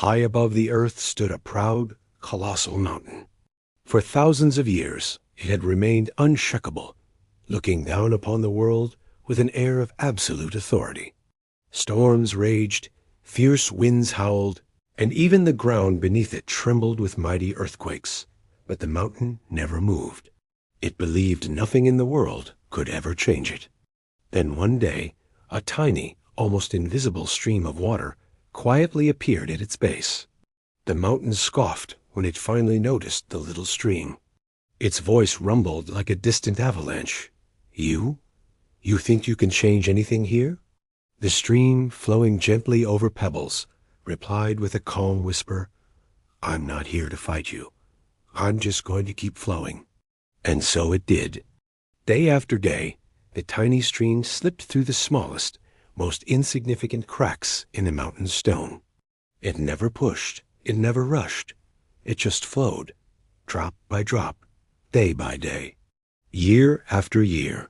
High above the earth stood a proud, colossal mountain. For thousands of years, it had remained unshakable, looking down upon the world with an air of absolute authority. Storms raged, fierce winds howled, and even the ground beneath it trembled with mighty earthquakes, but the mountain never moved. It believed nothing in the world could ever change it. Then one day, a tiny, almost invisible stream of water quietly appeared at its base. The mountain scoffed when it finally noticed the little stream. Its voice rumbled like a distant avalanche. You? You think you can change anything here? The stream, flowing gently over pebbles, replied with a calm whisper, I'm not here to fight you. I'm just going to keep flowing. And so it did. Day after day, the tiny stream slipped through the smallest, most insignificant cracks in the mountain's stone. It never pushed, it never rushed. It just flowed, drop by drop, day by day, year after year.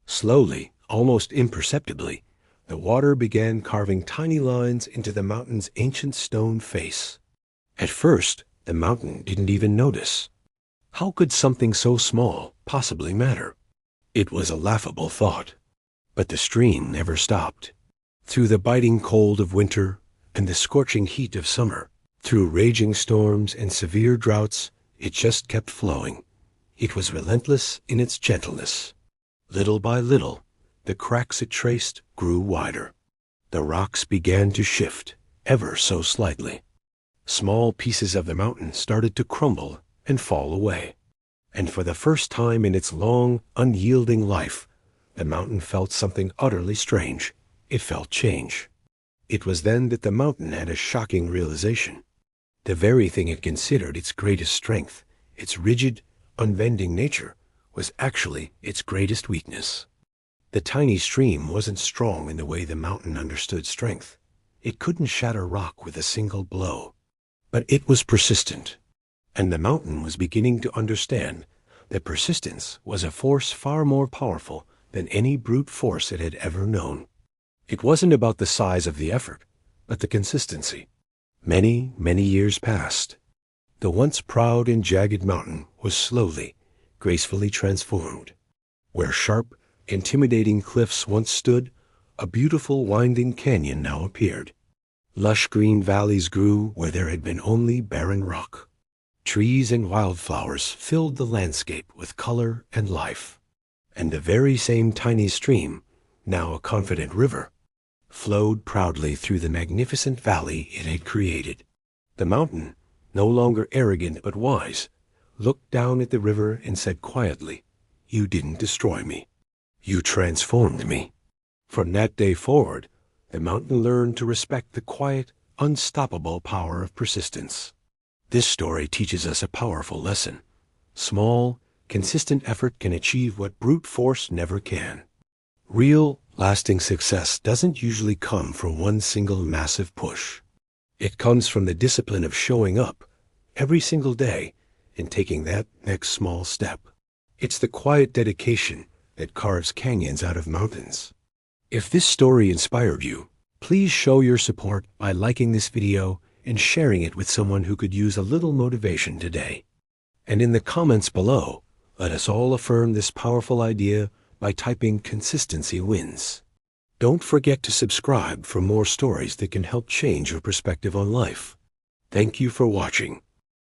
Slowly, almost imperceptibly, the water began carving tiny lines into the mountain's ancient stone face. At first, the mountain didn't even notice. How could something so small possibly matter? It was a laughable thought. But the stream never stopped. Through the biting cold of winter and the scorching heat of summer, through raging storms and severe droughts, it just kept flowing. It was relentless in its gentleness. Little by little, the cracks it traced grew wider. The rocks began to shift, ever so slightly. Small pieces of the mountain started to crumble and fall away. And for the first time in its long, unyielding life, the mountain felt something utterly strange. It felt change. It was then that the mountain had a shocking realization. The very thing it considered its greatest strength, its rigid, unbending nature, was actually its greatest weakness. The tiny stream wasn't strong in the way the mountain understood strength. It couldn't shatter rock with a single blow. But it was persistent. And the mountain was beginning to understand that persistence was a force far more powerful than any brute force it had ever known. It wasn't about the size of the effort, but the consistency. Many, many years passed. The once proud and jagged mountain was slowly, gracefully transformed. Where sharp, intimidating cliffs once stood, a beautiful winding canyon now appeared. Lush green valleys grew where there had been only barren rock. Trees and wildflowers filled the landscape with color and life. And the very same tiny stream, now a confident river, flowed proudly through the magnificent valley it had created. The mountain, no longer arrogant but wise, looked down at the river and said quietly, You didn't destroy me. You transformed me. From that day forward, the mountain learned to respect the quiet, unstoppable power of persistence. This story teaches us a powerful lesson. Small, consistent effort can achieve what brute force never can. Real, lasting success doesn't usually come from one single massive push. It comes from the discipline of showing up every single day and taking that next small step. It's the quiet dedication that carves canyons out of mountains. If this story inspired you, please show your support by liking this video and sharing it with someone who could use a little motivation today. And in the comments below, let us all affirm this powerful idea by typing "Consistency wins." Don't forget to subscribe for more stories that can help change your perspective on life. Thank you for watching.